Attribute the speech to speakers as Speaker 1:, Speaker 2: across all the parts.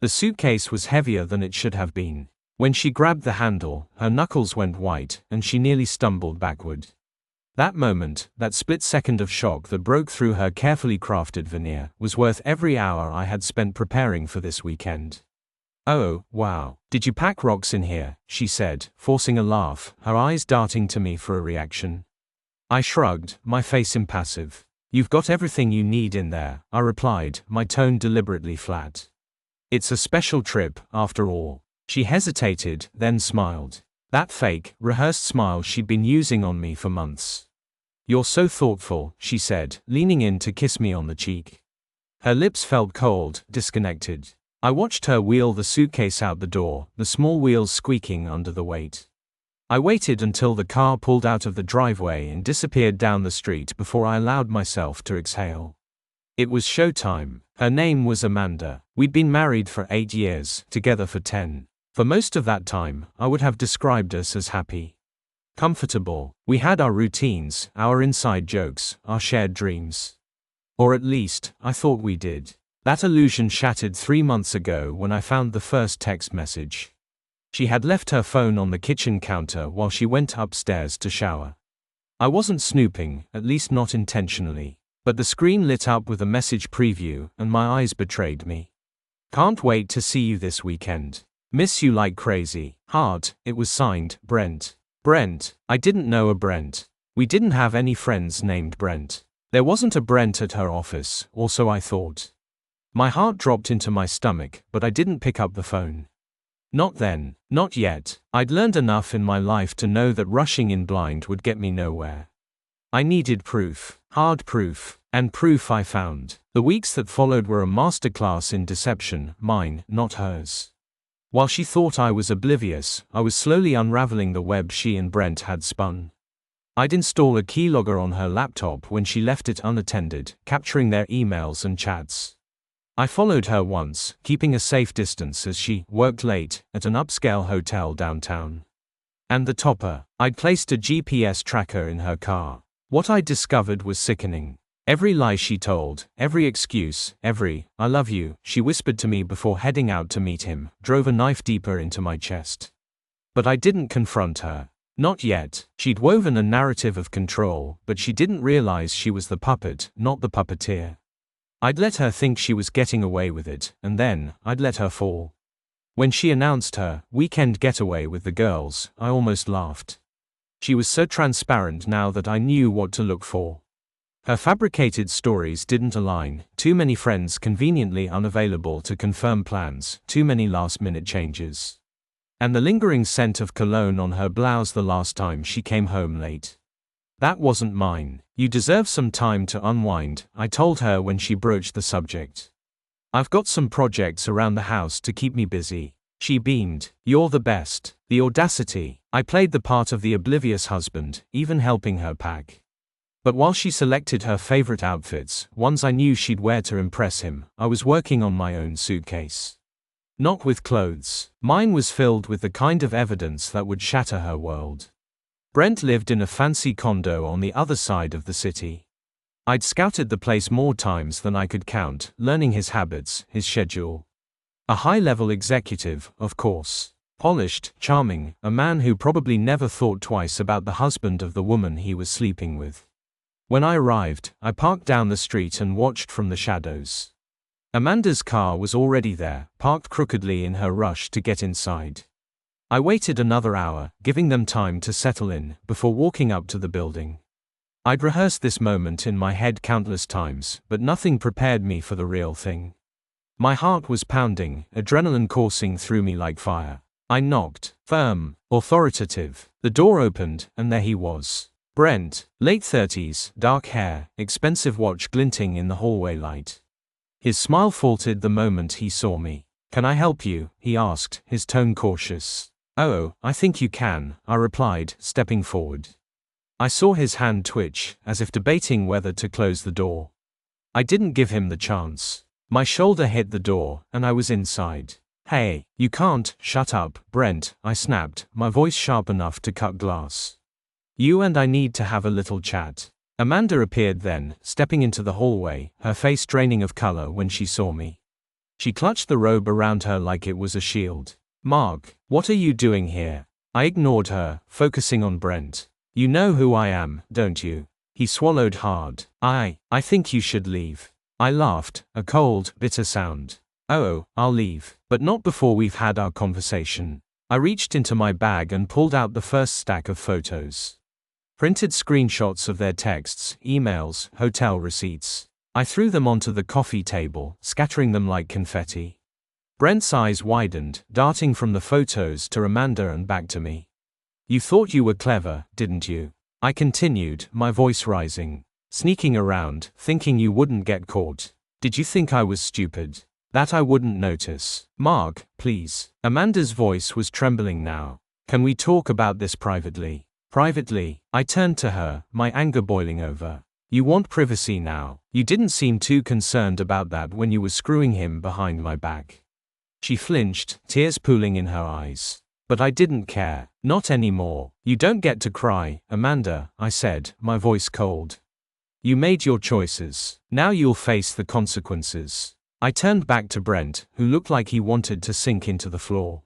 Speaker 1: The suitcase was heavier than it should have been. When she grabbed the handle, her knuckles went white, and she nearly stumbled backward. That moment, that split second of shock that broke through her carefully crafted veneer, was worth every hour I had spent preparing for this weekend. "Oh, wow. Did you pack rocks in here?" she said, forcing a laugh, her eyes darting to me for a reaction. I shrugged, my face impassive. "You've got everything you need in there," I replied, my tone deliberately flat. "It's a special trip, after all." She hesitated, then smiled. That fake, rehearsed smile she'd been using on me for months. "You're so thoughtful," she said, leaning in to kiss me on the cheek. Her lips felt cold, disconnected. I watched her wheel the suitcase out the door, the small wheels squeaking under the weight. I waited until the car pulled out of the driveway and disappeared down the street before I allowed myself to exhale. It was showtime. Her name was Amanda. We'd been married for 8 years, together for 10. For most of that time, I would have described us as happy. Comfortable. We had our routines, our inside jokes, our shared dreams. Or at least, I thought we did. That illusion shattered 3 months ago when I found the first text message. She had left her phone on the kitchen counter while she went upstairs to shower. I wasn't snooping, at least not intentionally. But the screen lit up with a message preview, and my eyes betrayed me. "Can't wait to see you this weekend. Miss you like crazy. Heart." It was signed, Brent. Brent. I didn't know a Brent. We didn't have any friends named Brent. There wasn't a Brent at her office, or so I thought. My heart dropped into my stomach, but I didn't pick up the phone. Not then, not yet. I'd learned enough in my life to know that rushing in blind would get me nowhere. I needed proof, hard proof, and proof I found. The weeks that followed were a masterclass in deception, mine, not hers. While she thought I was oblivious, I was slowly unraveling the web she and Brent had spun. I'd install a keylogger on her laptop when she left it unattended, capturing their emails and chats. I followed her once, keeping a safe distance as she worked late at an upscale hotel downtown. And the topper, I'd placed a GPS tracker in her car. What I discovered was sickening. Every lie she told, every excuse, every "I love you" she whispered to me before heading out to meet him, drove a knife deeper into my chest. But I didn't confront her. Not yet. She'd woven a narrative of control, but she didn't realize she was the puppet, not the puppeteer. I'd let her think she was getting away with it, and then, I'd let her fall. When she announced her weekend getaway with the girls, I almost laughed. She was so transparent now that I knew what to look for. Her fabricated stories didn't align, too many friends conveniently unavailable to confirm plans, too many last-minute changes. And the lingering scent of cologne on her blouse the last time she came home late. That wasn't mine. "You deserve some time to unwind," I told her when she broached the subject. "I've got some projects around the house to keep me busy." She beamed. "You're the best." The audacity. I played the part of the oblivious husband, even helping her pack. But while she selected her favorite outfits, ones I knew she'd wear to impress him, I was working on my own suitcase. Not with clothes. Mine was filled with the kind of evidence that would shatter her world. Brent lived in a fancy condo on the other side of the city. I'd scouted the place more times than I could count, learning his habits, his schedule. A high-level executive, of course. Polished, charming, a man who probably never thought twice about the husband of the woman he was sleeping with. When I arrived, I parked down the street and watched from the shadows. Amanda's car was already there, parked crookedly in her rush to get inside. I waited another hour, giving them time to settle in, before walking up to the building. I'd rehearsed this moment in my head countless times, but nothing prepared me for the real thing. My heart was pounding, adrenaline coursing through me like fire. I knocked, firm, authoritative. The door opened, and there he was. Brent, late 30s, dark hair, expensive watch glinting in the hallway light. His smile faltered the moment he saw me. "Can I help you?" he asked, his tone cautious. "Oh, I think you can," I replied, stepping forward. I saw his hand twitch, as if debating whether to close the door. I didn't give him the chance. My shoulder hit the door, and I was inside. "Hey, you can't." "Shut up, Brent," I snapped, my voice sharp enough to cut glass. "You and I need to have a little chat." Amanda appeared then, stepping into the hallway, her face draining of color when she saw me. She clutched the robe around her like it was a shield. Mark, what are you doing here? I ignored her, focusing on Brent. You know who I am, don't you? He swallowed hard. I think you should leave. I laughed, a cold, bitter sound. Oh, I'll leave, but not before we've had our conversation. I reached into my bag and pulled out the first stack of photos. Printed screenshots of their texts, emails, hotel receipts. I threw them onto the coffee table, scattering them like confetti. Brent's eyes widened, darting from the photos to Amanda and back to me. You thought you were clever, didn't you? I continued, my voice rising. Sneaking around, thinking you wouldn't get caught. Did you think I was stupid? That I wouldn't notice? Mark, please. Amanda's voice was trembling now. Can we talk about this privately? Privately, I turned to her, my anger boiling over. You want privacy now. You didn't seem too concerned about that when you were screwing him behind my back. She flinched, tears pooling in her eyes. But I didn't care. Not anymore. You don't get to cry, Amanda, I said, my voice cold. You made your choices. Now you'll face the consequences. I turned back to Brent, who looked like he wanted to sink into the floor.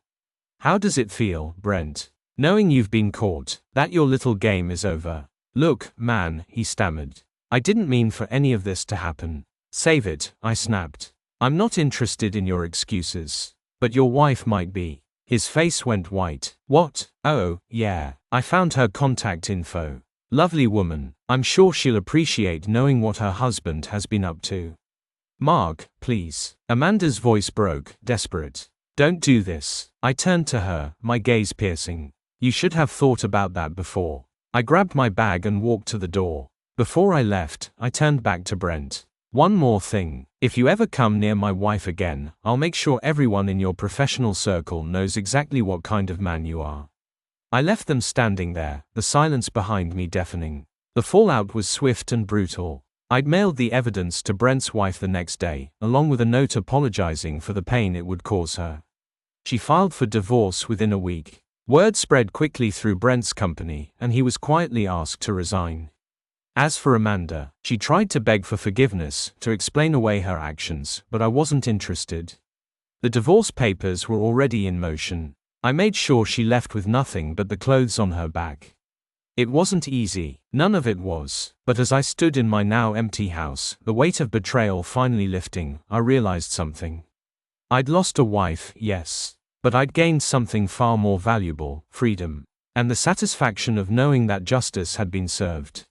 Speaker 1: How does it feel, Brent? Knowing you've been caught, that your little game is over? Look, man, he stammered. I didn't mean for any of this to happen. Save it, I snapped. I'm not interested in your excuses. But your wife might be. His face went white. What? Oh, yeah. I found her contact info. Lovely woman. I'm sure she'll appreciate knowing what her husband has been up to. Mark, please. Amanda's voice broke, desperate. Don't do this. I turned to her, my gaze piercing. You should have thought about that before. I grabbed my bag and walked to the door. Before I left, I turned back to Brent. One more thing. If you ever come near my wife again, I'll make sure everyone in your professional circle knows exactly what kind of man you are. I left them standing there, the silence behind me deafening. The fallout was swift and brutal. I'd mailed the evidence to Brent's wife the next day, along with a note apologizing for the pain it would cause her. She filed for divorce within a week. Word spread quickly through Brent's company, and he was quietly asked to resign. As for Amanda, she tried to beg for forgiveness, to explain away her actions, but I wasn't interested. The divorce papers were already in motion. I made sure she left with nothing but the clothes on her back. It wasn't easy, none of it was, but as I stood in my now empty house, the weight of betrayal finally lifting, I realized something. I'd lost a wife, yes, but I'd gained something far more valuable, freedom, and the satisfaction of knowing that justice had been served.